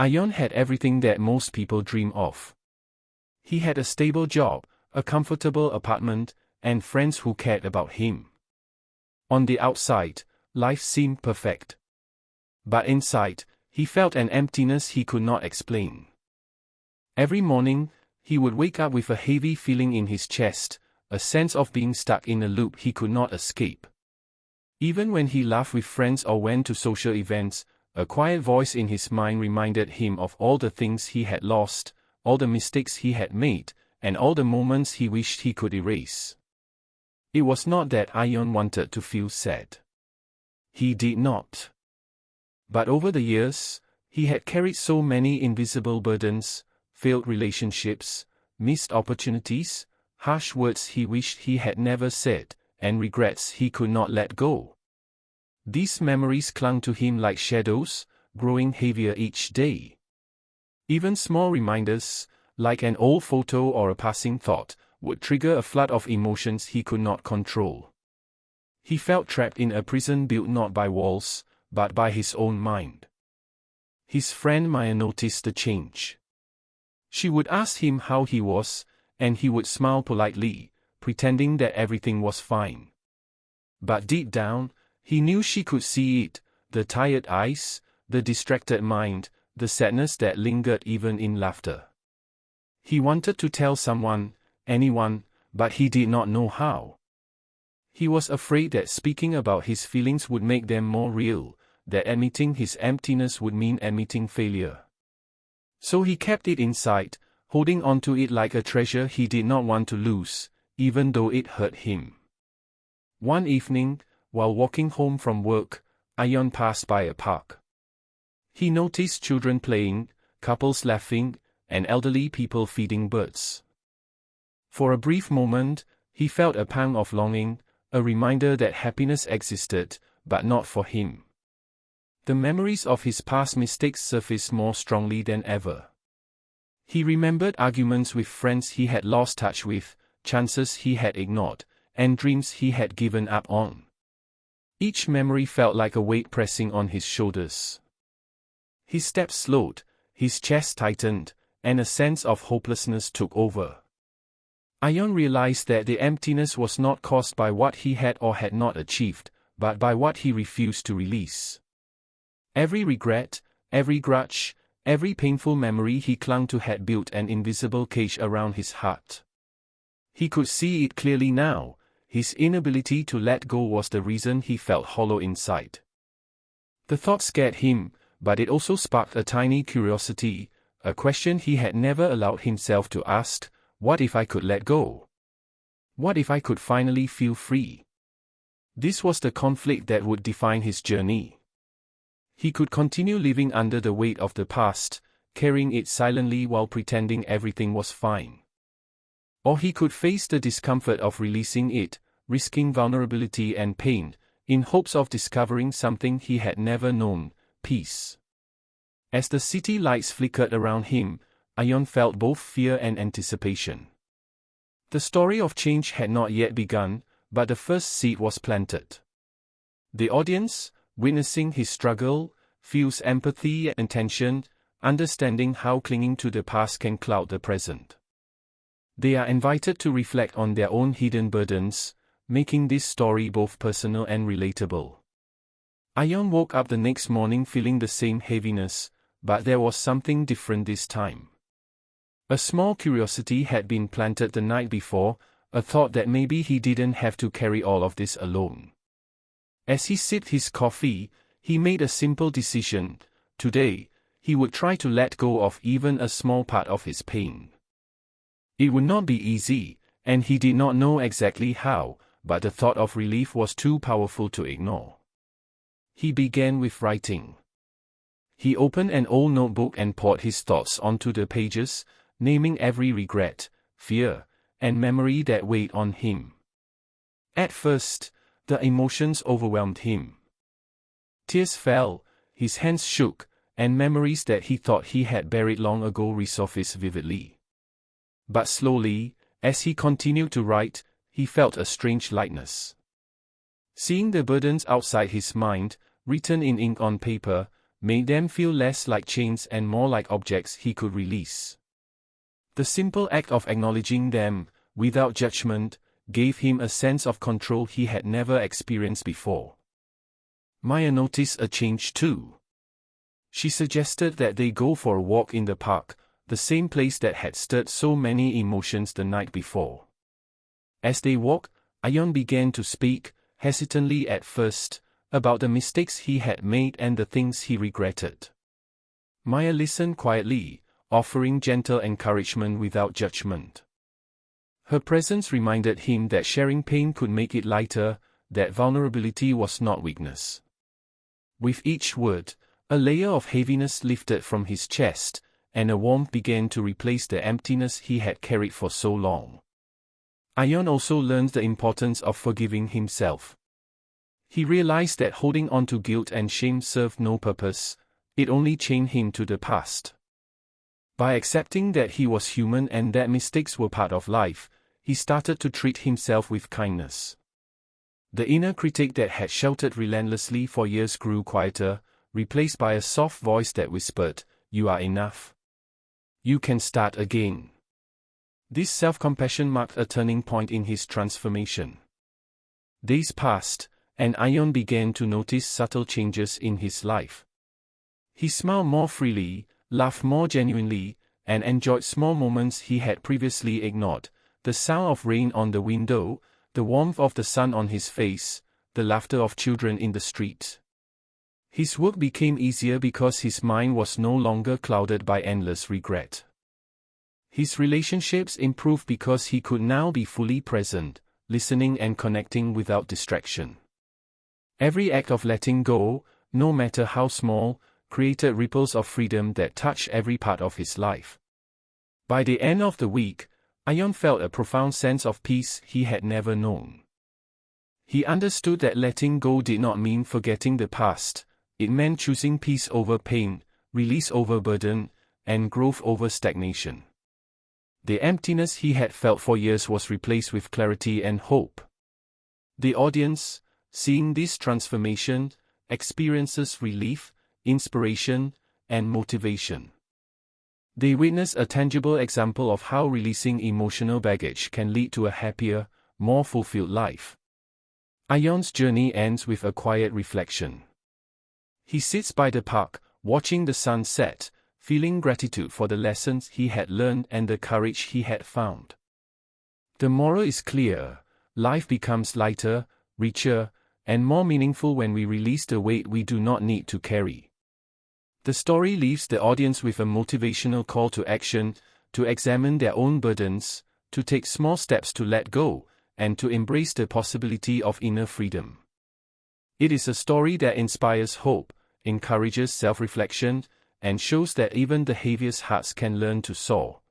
Ion had everything that most people dream of. He had a stable job, a comfortable apartment, and friends who cared about him. On the outside, life seemed perfect. But inside, he felt an emptiness he could not explain. Every morning, he would wake up with a heavy feeling in his chest, a sense of being stuck in a loop he could not escape. Even when he laughed with friends or went to social events, a quiet voice in his mind reminded him of all the things he had lost, all the mistakes he had made, and all the moments he wished he could erase. It was not that Ion wanted to feel sad. He did not. But over the years, he had carried so many invisible burdens, failed relationships, missed opportunities, harsh words he wished he had never said, and regrets he could not let go. These memories clung to him like shadows, growing heavier each day. Even small reminders, like an old photo or a passing thought, would trigger a flood of emotions he could not control. He felt trapped in a prison built not by walls, but by his own mind. His friend Maya noticed the change. She would ask him how he was, and he would smile politely, pretending that everything was fine. But deep down, he knew she could see it, the tired eyes, the distracted mind, the sadness that lingered even in laughter. He wanted to tell someone, anyone, but he did not know how. He was afraid that speaking about his feelings would make them more real, that admitting his emptiness would mean admitting failure. So he kept it inside, holding on to it like a treasure he did not want to lose, even though it hurt him. One evening, while walking home from work, Ion passed by a park. He noticed children playing, couples laughing, and elderly people feeding birds. For a brief moment, he felt a pang of longing, a reminder that happiness existed, but not for him. The memories of his past mistakes surfaced more strongly than ever. He remembered arguments with friends he had lost touch with, chances he had ignored, and dreams he had given up on. Each memory felt like a weight pressing on his shoulders. His steps slowed, his chest tightened, and a sense of hopelessness took over. Ion realized that the emptiness was not caused by what he had or had not achieved, but by what he refused to release. Every regret, every grudge, every painful memory he clung to had built an invisible cage around his heart. He could see it clearly now. His inability to let go was the reason he felt hollow inside. The thought scared him, but it also sparked a tiny curiosity, a question he had never allowed himself to ask: what if I could let go? What if I could finally feel free? This was the conflict that would define his journey. He could continue living under the weight of the past, carrying it silently while pretending everything was fine. Or he could face the discomfort of releasing it, risking vulnerability and pain, in hopes of discovering something he had never known: peace. As the city lights flickered around him, Ion felt both fear and anticipation. The story of change had not yet begun, but the first seed was planted. The audience, witnessing his struggle, feels empathy and tension, understanding how clinging to the past can cloud the present. They are invited to reflect on their own hidden burdens, making this story both personal and relatable. Ion woke up the next morning feeling the same heaviness, but there was something different this time. A small curiosity had been planted the night before, a thought that maybe he didn't have to carry all of this alone. As he sipped his coffee, he made a simple decision: today, he would try to let go of even a small part of his pain. It would not be easy, and he did not know exactly how, but the thought of relief was too powerful to ignore. He began with writing. He opened an old notebook and poured his thoughts onto the pages, naming every regret, fear, and memory that weighed on him. At first, the emotions overwhelmed him. Tears fell, his hands shook, and memories that he thought he had buried long ago resurfaced vividly. But slowly, as he continued to write, he felt a strange lightness. Seeing the burdens outside his mind, written in ink on paper, made them feel less like chains and more like objects he could release. The simple act of acknowledging them, without judgment, gave him a sense of control he had never experienced before. Maya noticed a change too. She suggested that they go for a walk in the park, the same place that had stirred so many emotions the night before. As they walked, Ion began to speak, hesitantly at first, about the mistakes he had made and the things he regretted. Maya listened quietly, offering gentle encouragement without judgment. Her presence reminded him that sharing pain could make it lighter, that vulnerability was not weakness. With each word, a layer of heaviness lifted from his chest, and a warmth began to replace the emptiness he had carried for so long. Ion also learned the importance of forgiving himself. He realized that holding on to guilt and shame served no purpose, it only chained him to the past. By accepting that he was human and that mistakes were part of life, he started to treat himself with kindness. The inner critic that had shouted relentlessly for years grew quieter, replaced by a soft voice that whispered, "You are enough. You can start again." This self-compassion marked a turning point in his transformation. Days passed, and Ion began to notice subtle changes in his life. He smiled more freely, laughed more genuinely, and enjoyed small moments he had previously ignored: the sound of rain on the window, the warmth of the sun on his face, the laughter of children in the street. His work became easier because his mind was no longer clouded by endless regret. His relationships improved because he could now be fully present, listening and connecting without distraction. Every act of letting go, no matter how small, created ripples of freedom that touched every part of his life. By the end of the week, Ion felt a profound sense of peace he had never known. He understood that letting go did not mean forgetting the past, it meant choosing peace over pain, release over burden, and growth over stagnation. The emptiness he had felt for years was replaced with clarity and hope. The audience, seeing this transformation, experiences relief, inspiration, and motivation. They witness a tangible example of how releasing emotional baggage can lead to a happier, more fulfilled life. Ion's journey ends with a quiet reflection. He sits by the park, watching the sun set, feeling gratitude for the lessons he had learned and the courage he had found. The moral is clear: life becomes lighter, richer, and more meaningful when we release the weight we do not need to carry. The story leaves the audience with a motivational call to action, to examine their own burdens, to take small steps to let go, and to embrace the possibility of inner freedom. It is a story that inspires hope, encourages self-reflection, and shows that even the heaviest hearts can learn to soar,